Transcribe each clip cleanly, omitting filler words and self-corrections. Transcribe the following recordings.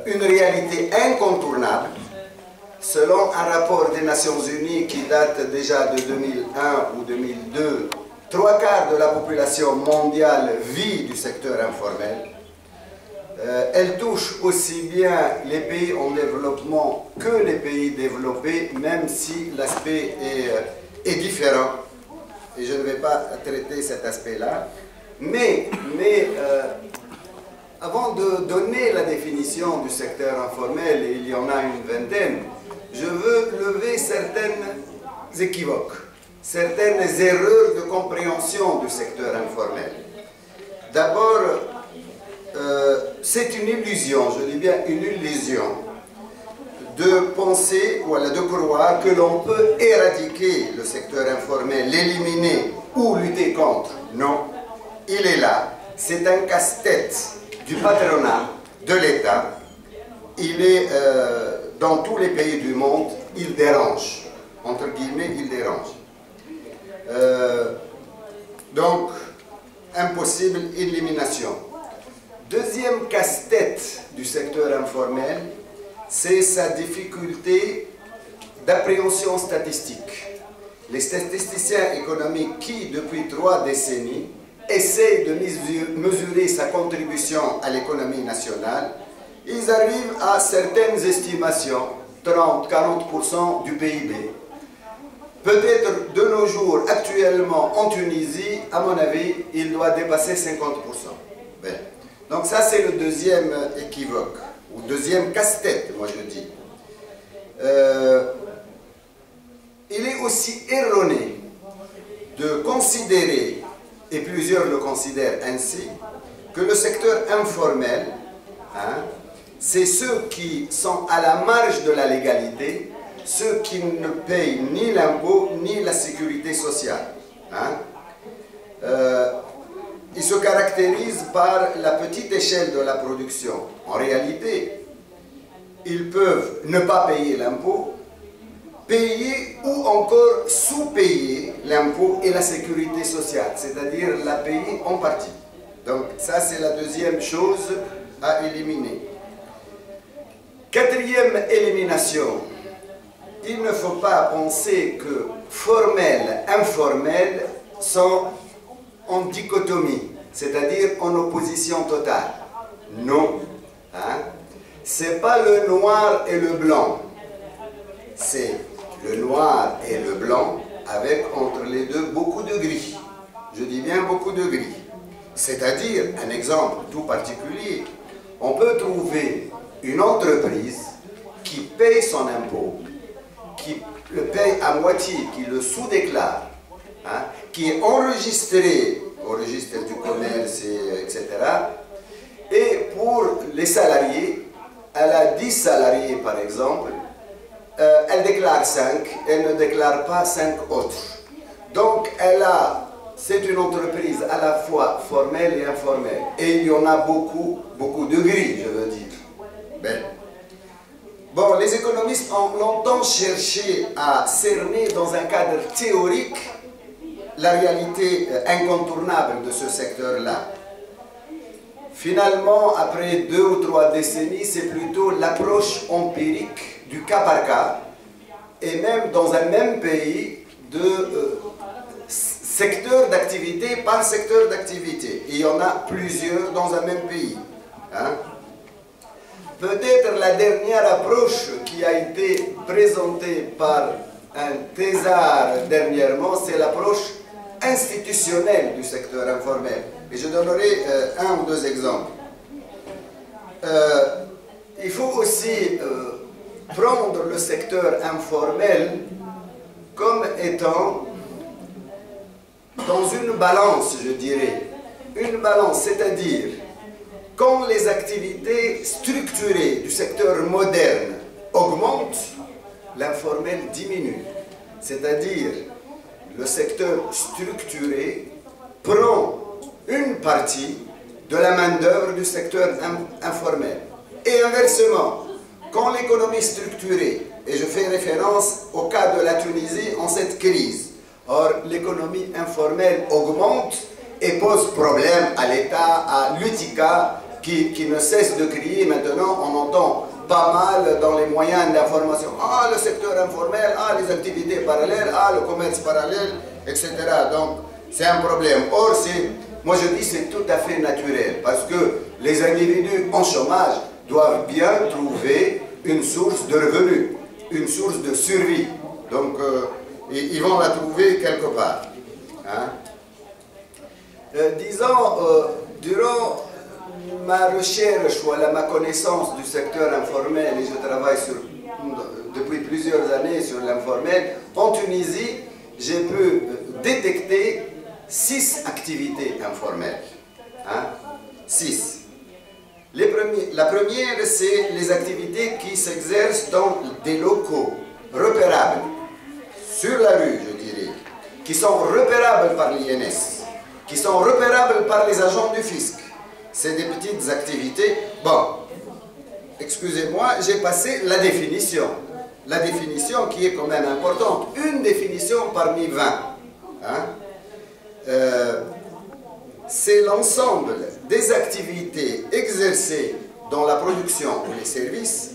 une réalité incontournable. Selon un rapport des Nations Unies qui date déjà de 2001 ou 2002, 3/4 de la population mondiale vit du secteur informel. Elle touche aussi bien les pays en développement que les pays développés, même si l'aspect est différent. Et je ne vais pas traiter cet aspect-là. Mais avant de donner la définition du secteur informel, et il y en a une vingtaine, je veux lever certaines équivoques, certaines erreurs de compréhension du secteur informel. D'abord, c'est une illusion, je dis bien une illusion, de penser, voilà, de croire que l'on peut éradiquer le secteur informel, l'éliminer ou lutter contre. Non, il est là, c'est un casse-tête du patronat, de l'État. Il est dans tous les pays du monde, il dérange, entre guillemets, il dérange. Donc, impossible élimination. Deuxième casse-tête du secteur informel, c'est sa difficulté d'appréhension statistique. Les statisticiens économiques qui, depuis 3 décennies, essayent de mesurer sa contribution à l'économie nationale, ils arrivent à certaines estimations, 30-40% du PIB. Peut-être de nos jours, actuellement en Tunisie, à mon avis, il doit dépasser 50%. Bien. Donc ça, c'est le deuxième équivoque, ou deuxième casse-tête, moi je dis. Il est aussi erroné de considérer, et plusieurs le considèrent ainsi, que le secteur informel, c'est ceux qui sont à la marge de la légalité, ceux qui ne payent ni l'impôt ni la sécurité sociale. Ils se caractérisent par la petite échelle de la production. En réalité, ils peuvent ne pas payer l'impôt, payer ou encore sous-payer l'impôt et la sécurité sociale, c'est-à-dire la payer en partie. Donc ça, c'est la deuxième chose à éliminer. Quatrième élimination, il ne faut pas penser que formel, informel sont en dichotomie, c'est-à-dire en opposition totale. Non. C'est pas le noir et le blanc. C'est le noir et le blanc avec entre les deux beaucoup de gris. Je dis bien beaucoup de gris. C'est-à-dire, un exemple tout particulier, on peut trouver une entreprise qui paye son impôt, qui le paye à moitié, qui le sous-déclare, qui est enregistré au registre du commerce, etc. Et pour les salariés, elle a 10 salariés par exemple, elle déclare 5, elle ne déclare pas 5 autres. Donc c'est une entreprise à la fois formelle et informelle. Et il y en a beaucoup de gris, je veux dire. Ben. Bon, les économistes ont longtemps cherché à cerner dans un cadre théorique la réalité incontournable de ce secteur-là. Finalement, après 2 ou 3 décennies, c'est plutôt l'approche empirique du cas par cas, et même dans un même pays, de secteur d'activité par secteur d'activité. Il y en a plusieurs dans un même pays. Peut-être la dernière approche qui a été présentée par un thésard dernièrement, c'est l'approche institutionnelle du secteur informel. Et je donnerai 1 ou 2 exemples. Il faut aussi prendre le secteur informel comme étant dans une balance, je dirais. Une balance, c'est-à-dire quand les activités structurées du secteur moderne augmentent, l'informel diminue. C'est-à-dire le secteur structuré prend une partie de la main-d'œuvre du secteur informel. Et inversement, quand l'économie structurée, et je fais référence au cas de la Tunisie en cette crise, or l'économie informelle augmente et pose problème à l'État, à l'UTICA, qui ne cesse de crier. Maintenant, on entend pas mal dans les moyens d'information. Ah, le secteur informel, ah, les activités parallèles, ah, le commerce parallèle, etc. Donc, c'est un problème. Or, moi je dis c'est tout à fait naturel, parce que les individus en chômage doivent bien trouver une source de revenus, une source de survie. Donc, ils vont la trouver quelque part. Hein? Disons, durant ma recherche ou ma connaissance du secteur informel, et je travaille depuis plusieurs années sur l'informel, en Tunisie, j'ai pu détecter 6 activités informelles. Hein? 6. La première, c'est les activités qui s'exercent dans des locaux repérables, sur la rue, je dirais, qui sont repérables par l'INS, qui sont repérables par les agents du fisc. C'est des petites activités. Bon, excusez-moi, j'ai passé la définition. La définition qui est quand même importante. Une définition parmi 20. Hein? C'est l'ensemble des activités exercées dans la production ou les services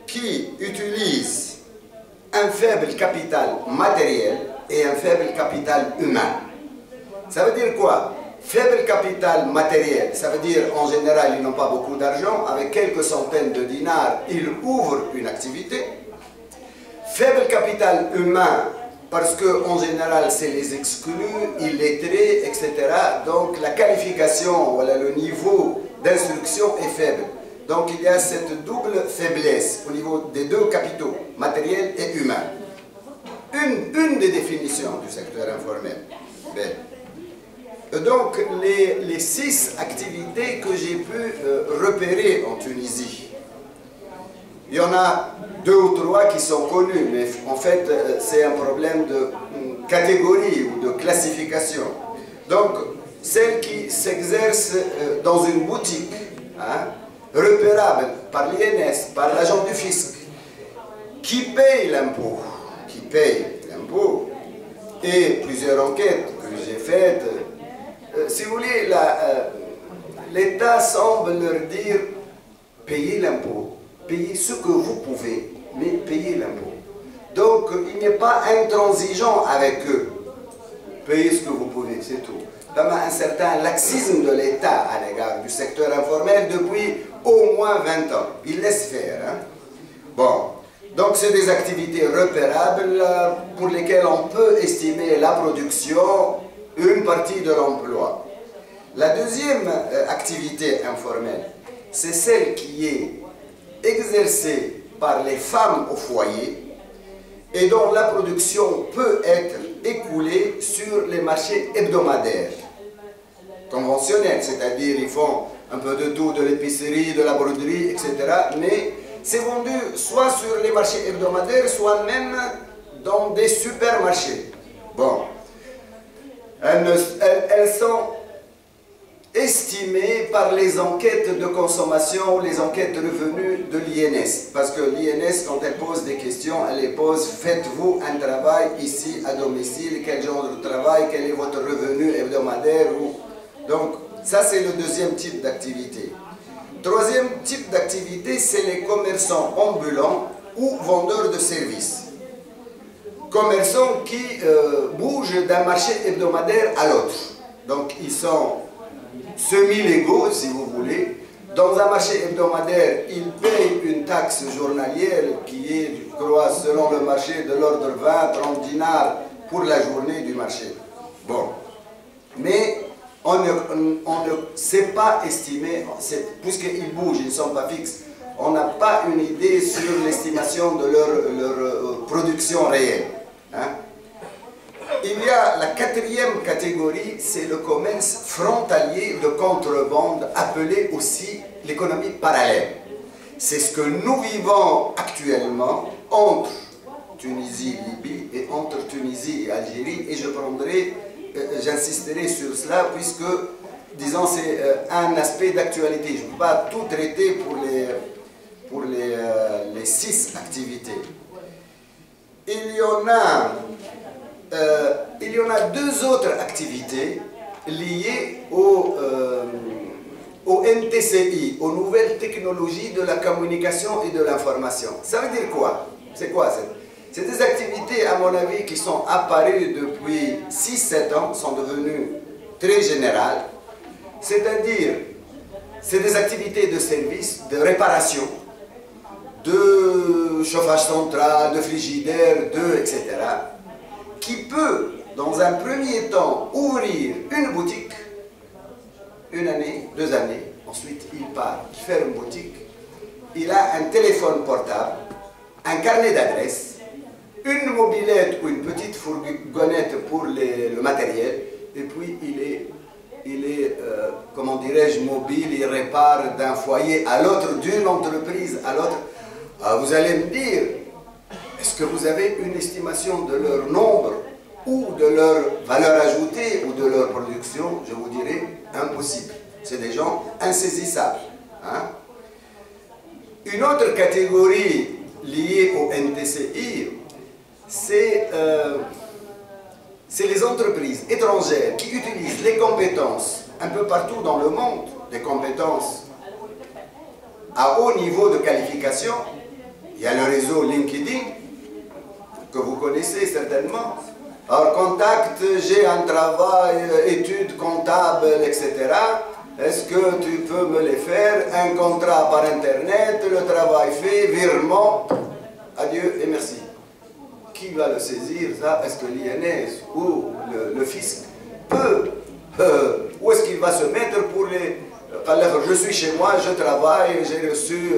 qui utilisent un faible capital matériel et un faible capital humain. Ça veut dire quoi? Faible capital matériel, ça veut dire en général ils n'ont pas beaucoup d'argent, avec quelques centaines de dinars, ils ouvrent une activité. Faible capital humain, parce qu'en général c'est les exclus, illettrés, etc. Donc la qualification, voilà, le niveau d'instruction est faible. Donc il y a cette double faiblesse au niveau des deux capitaux, matériel et humain. Une des définitions du secteur informel. Bien. Donc, les 6 activités que j'ai pu repérer en Tunisie, il y en a 2 ou 3 qui sont connues, mais en fait, c'est un problème de catégorie ou de classification. Donc, celles qui s'exercent dans une boutique, hein, repérable par l'INS, par l'agent du fisc, qui paye l'impôt, et plusieurs enquêtes que j'ai faites, si vous voulez, l'État semble leur dire payez l'impôt, payez ce que vous pouvez, mais payez l'impôt. Donc il n'est pas intransigeant avec eux. Payez ce que vous pouvez, c'est tout. Il y a un certain laxisme de l'État à l'égard du secteur informel depuis au moins 20 ans. Il laisse faire. Hein? Bon, donc c'est des activités repérables pour lesquelles on peut estimer la production, une partie de l'emploi. La deuxième activité informelle, c'est celle qui est exercée par les femmes au foyer et dont la production peut être écoulée sur les marchés hebdomadaires, conventionnels, c'est-à-dire ils font un peu de tout, de l'épicerie, de la broderie, etc. Mais c'est vendu soit sur les marchés hebdomadaires, soit même dans des supermarchés. Bon. Elles sont estimées par les enquêtes de consommation, les enquêtes de revenus de l'INS. Parce que l'INS, quand elle pose des questions, elle les pose, faites-vous un travail ici à domicile, quel genre de travail, quel est votre revenu hebdomadaire Donc, ça c'est le deuxième type d'activité. Troisième type d'activité, c'est les commerçants ambulants ou vendeurs de services. Commerçants qui bougent d'un marché hebdomadaire à l'autre. Donc ils sont semi-légaux, si vous voulez. Dans un marché hebdomadaire, ils payent une taxe journalière qui est, je crois, selon le marché, de l'ordre 20-30 dinars pour la journée du marché. Bon. Mais on ne sait pas estimer, puisqu'ils bougent, ils ne sont pas fixes, on n'a pas une idée sur l'estimation de leur production réelle. Hein? Il y a la quatrième catégorie, c'est le commerce frontalier de contrebande, appelé aussi l'économie parallèle. C'est ce que nous vivons actuellement entre Tunisie et Libye et entre Tunisie et Algérie, et j'insisterai sur cela puisque, disons, c'est un aspect d'actualité. Je ne peux pas tout traiter pour les 6 activités. Il y en a 2 autres activités liées aux NTCI, aux nouvelles technologies de la communication et de l'information. Ça veut dire quoi? C'est quoi ça? C'est des activités, à mon avis, qui sont apparues depuis 6-7 ans, sont devenues très générales. C'est-à-dire, c'est des activités de service, de réparation, de chauffage central, de frigidaire, etc., qui peut, dans un premier temps, ouvrir une boutique, 1 année, 2 années, ensuite il part, il fait une boutique, il a un téléphone portable, un carnet d'adresses, une mobilette ou une petite fourgonnette pour le matériel, et puis il est comment dirais-je, mobile, il répare d'un foyer à l'autre, d'une entreprise à l'autre. Vous allez me dire, est-ce que vous avez une estimation de leur nombre ou de leur valeur ajoutée ou de leur production? Je vous dirais impossible. C'est des gens insaisissables. Hein? Une autre catégorie liée au NTCI, c'est les entreprises étrangères qui utilisent les compétences un peu partout dans le monde, des compétences à haut niveau de qualification. Il y a le réseau LinkedIn, que vous connaissez certainement. Alors, contact, j'ai un travail, études comptables, etc. Est-ce que tu peux me les faire? Un contrat par Internet, le travail fait, virement, adieu et merci. Qui va le saisir, ça? Est-ce que l'INS ou le fisc peut, où est-ce qu'il va se mettre pour les... Alors, je suis chez moi, je travaille, j'ai reçu,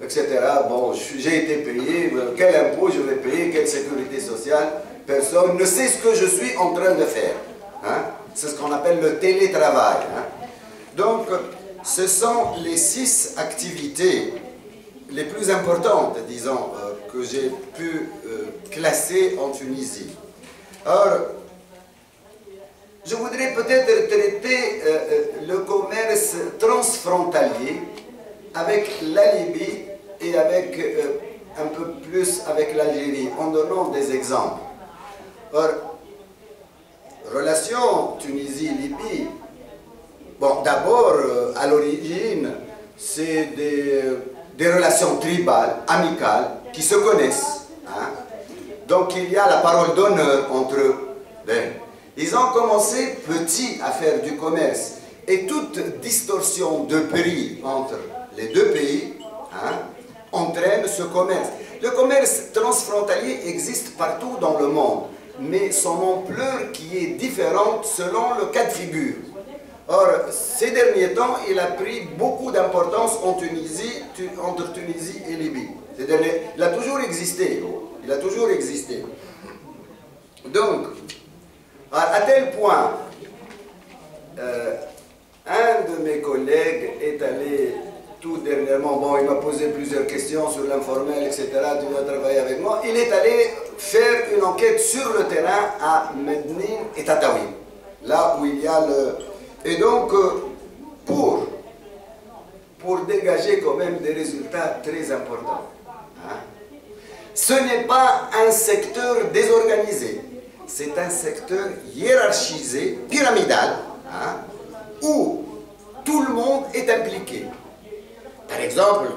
etc. Bon, j'ai été payé, quel impôt je vais payer, quelle sécurité sociale? Personne ne sait ce que je suis en train de faire. Hein? C'est ce qu'on appelle le télétravail. Hein? Donc, ce sont les 6 activités les plus importantes, disons, que j'ai pu classer en Tunisie. Alors, je voudrais peut-être traiter le commerce transfrontalier avec la Libye et avec un peu plus avec l'Algérie, en donnant des exemples. Or, relation Tunisie-Libye, bon, d'abord, à l'origine, c'est des relations tribales, amicales, qui se connaissent. Hein? Donc, il y a la parole d'honneur entre eux. Ils ont commencé petits à faire du commerce. Et toute distorsion de prix entre les deux pays entraîne ce commerce. Le commerce transfrontalier existe partout dans le monde, mais son ampleur qui est différente selon le cas de figure. Or, ces derniers temps, il a pris beaucoup d'importance en Tunisie, entre Tunisie et Libye. Il a toujours existé. Il a toujours existé. Donc, à tel point, un de mes collègues est allé tout dernièrement, bon, il m'a posé plusieurs questions sur l'informel, etc., tu vas travailler avec moi. Il est allé faire une enquête sur le terrain à Mednin et Tataouine, là où il y a le... Et donc, pour dégager quand même des résultats très importants, hein, ce n'est pas un secteur désorganisé, c'est un secteur hiérarchisé, pyramidal, hein, où tout le monde est impliqué. Par exemple,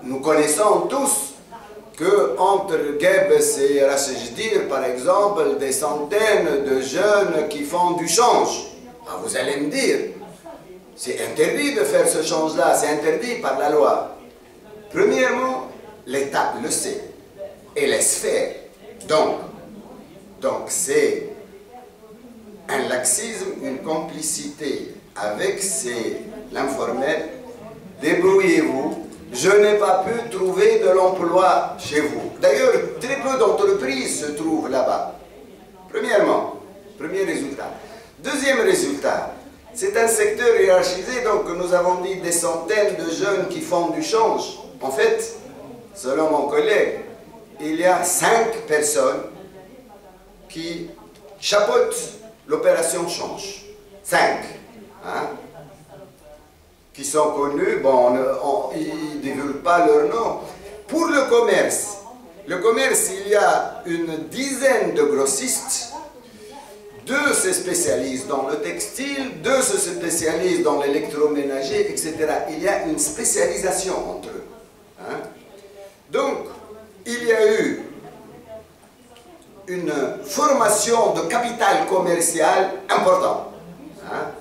nous connaissons tous que entre Gebes et Rachejdir, par exemple, des centaines de jeunes qui font du change. Ah, vous allez me dire, c'est interdit de faire ce change-là, c'est interdit par la loi. Premièrement, l'État le sait et laisse faire. Donc c'est un laxisme, une complicité avec l'informel. Débrouillez-vous, je n'ai pas pu trouver de l'emploi chez vous. D'ailleurs, très peu d'entreprises se trouvent là-bas. Premièrement, premier résultat. Deuxième résultat, c'est un secteur hiérarchisé, donc nous avons dit des centaines de jeunes qui font du change. En fait, selon mon collègue, il y a 5 personnes qui chapeautent l'opération change. 5. Hein? Qui sont connus, bon, ils ne divulguent pas leur nom. Pour le commerce, il y a une dizaine de grossistes, deux se spécialisent dans le textile, deux se spécialisent dans l'électroménager, etc. Il y a une spécialisation entre eux. Hein? Donc, il y a eu une formation de capital commercial important. Hein?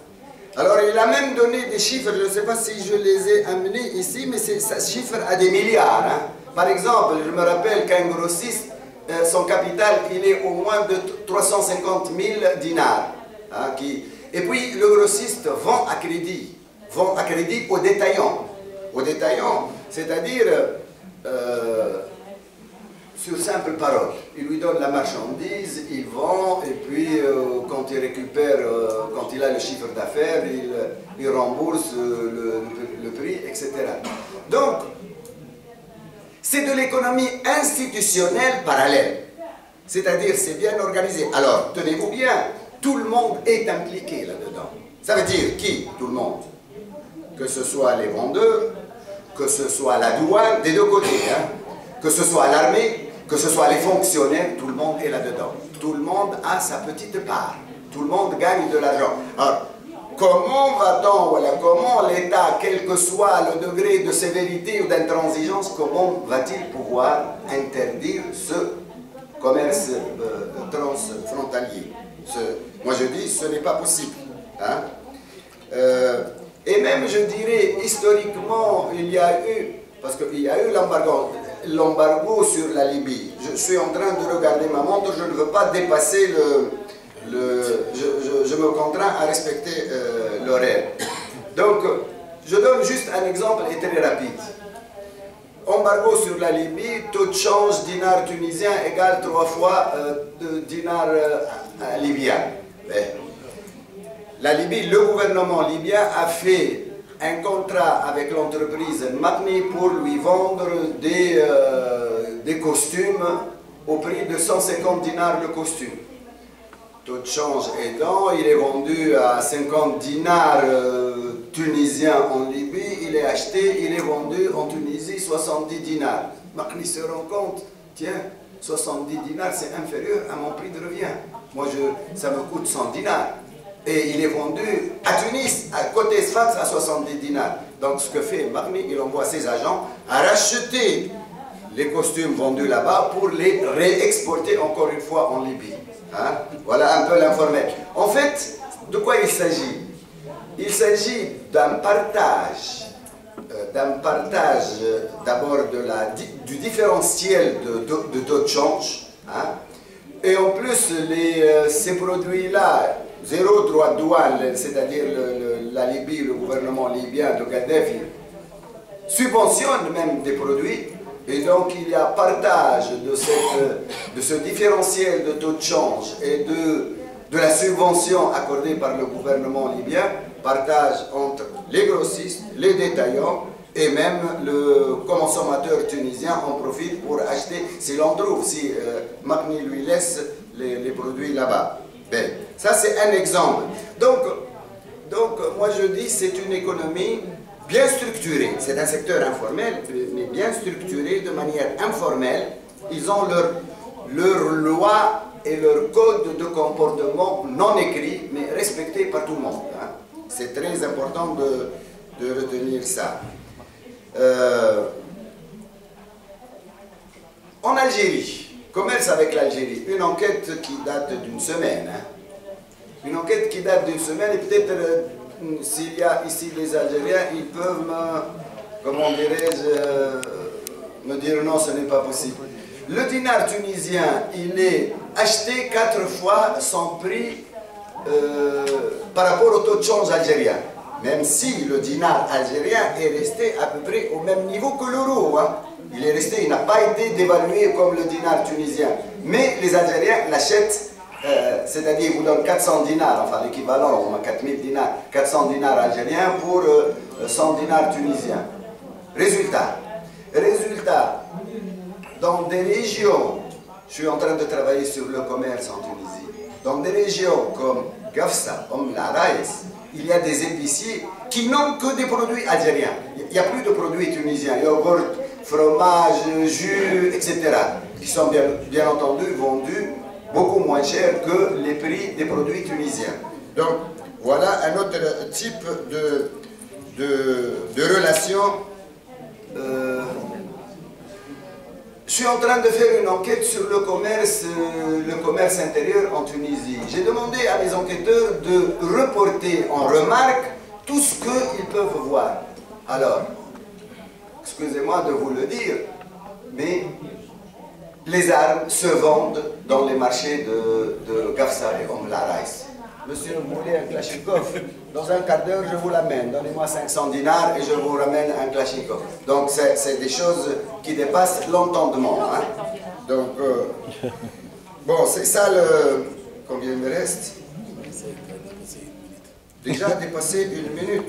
Alors, il a même donné des chiffres, je ne sais pas si je les ai amenés ici, mais ça chiffre à des milliards. Hein? Par exemple, je me rappelle qu'un grossiste, son capital, il est au moins de 350 000 dinars. Hein, et puis, le grossiste vend à crédit aux détaillants. Aux détaillants, c'est-à-dire, sur simple parole, il lui donne la marchandise, il vend, et puis quand il récupère, quand il a le chiffre d'affaires, il rembourse le prix, etc. Donc, c'est de l'économie institutionnelle parallèle. C'est-à-dire, c'est bien organisé. Alors, tenez-vous bien, tout le monde est impliqué là-dedans. Ça veut dire qui? Tout le monde. Que ce soit les vendeurs, que ce soit la douane, des deux côtés, hein, que ce soit l'armée, que ce soit les fonctionnaires, tout le monde est là-dedans. Tout le monde a sa petite part. Tout le monde gagne de l'argent. Alors, comment va-t-on, voilà, comment l'État, quel que soit le degré de sévérité ou d'intransigeance, comment va-t-il pouvoir interdire ce commerce transfrontalier? Moi je dis, ce n'est pas possible. Hein? Et même, je dirais, historiquement, il y a eu, parce qu'il y a eu l'embargo sur la Libye. Je suis en train de regarder ma montre, je ne veux pas dépasser je me contrains à respecter l'horaire. Donc, je donne juste un exemple et très rapide. Embargo sur la Libye, taux de change dinar tunisien égale 3 fois de dinar libyen. La Libye, le gouvernement libyen a fait un contrat avec l'entreprise Matni pour lui vendre des costumes au prix de 150 dinars le costume. Taux de change aidant, il est vendu à 50 dinars tunisiens en Libye, il est acheté, il est vendu en Tunisie 70 dinars. Matni se rend compte, tiens, 70 dinars c'est inférieur à mon prix de revient. Moi, ça me coûte 100 dinars. Et il est vendu à Tunis, à côté Sfax, à 70 dinars. Donc ce que fait Matni, il envoie ses agents à racheter les costumes vendus là-bas pour les réexporter encore une fois en Libye. Hein? Voilà un peu l'informel. En fait, de quoi il s'agit? Il s'agit d'un partage d'abord du différentiel de taux de change. Hein? Et en plus, ces produits-là, zéro droit de douane, c'est-à-dire la Libye, le gouvernement libyen de Kadhafi, subventionne même des produits. Et donc il y a partage de ce différentiel de taux de change et de la subvention accordée par le gouvernement libyen, partage entre les grossistes, les détaillants et même le consommateur tunisien en profite pour acheter, s'il en trouve, si Matni lui laisse les produits là-bas. Ben, ça c'est un exemple. Donc moi je dis c'est une économie bien structuré, c'est un secteur informel, mais bien structuré de manière informelle. Ils ont leur loi et leur code de comportement non écrit, mais respecté par tout le monde. Hein. C'est très important de retenir ça. En Algérie, commerce avec l'Algérie, une enquête qui date d'une semaine. Hein. Une enquête qui date d'une semaine et peut-être... s'il y a ici des Algériens, ils peuvent comment dirais-je, me dire non, ce n'est pas possible. Le dinar tunisien, il est acheté 4 fois son prix par rapport au taux de change algérien. Même si le dinar algérien est resté à peu près au même niveau que l'euro. Hein. Il est resté, il n'a pas été dévalué comme le dinar tunisien. Mais les Algériens l'achètent. C'est-à-dire, ils vous donnent 400 dinars, enfin l'équivalent, 4000 dinars, 400 dinars algériens pour 100 dinars tunisiens. Résultat, dans des régions, je suis en train de travailler sur le commerce en Tunisie, dans des régions comme Gafsa, comme la Raïs, il y a des épiciers qui n'ont que des produits algériens. Il n'y a plus de produits tunisiens, yogourt, fromage, jus, etc. qui sont bien entendu vendus beaucoup moins cher que les prix des produits tunisiens. Donc, voilà un autre type de relation. Je suis en train de faire une enquête sur le commerce intérieur en Tunisie. J'ai demandé à mes enquêteurs de reporter en remarque tout ce qu'ils peuvent voir. Alors, excusez-moi de vous le dire, mais les armes se vendent dans les marchés de Gafsa et Omlarais. Monsieur, vous voulez un Kalachnikov? Dans un quart d'heure, je vous l'amène. Donnez-moi 500 dinars et je vous ramène un Kalachnikov. Donc, c'est des choses qui dépassent l'entendement. Hein? Donc, bon, c'est ça le... Combien il me reste? Déjà dépassé 1 minute.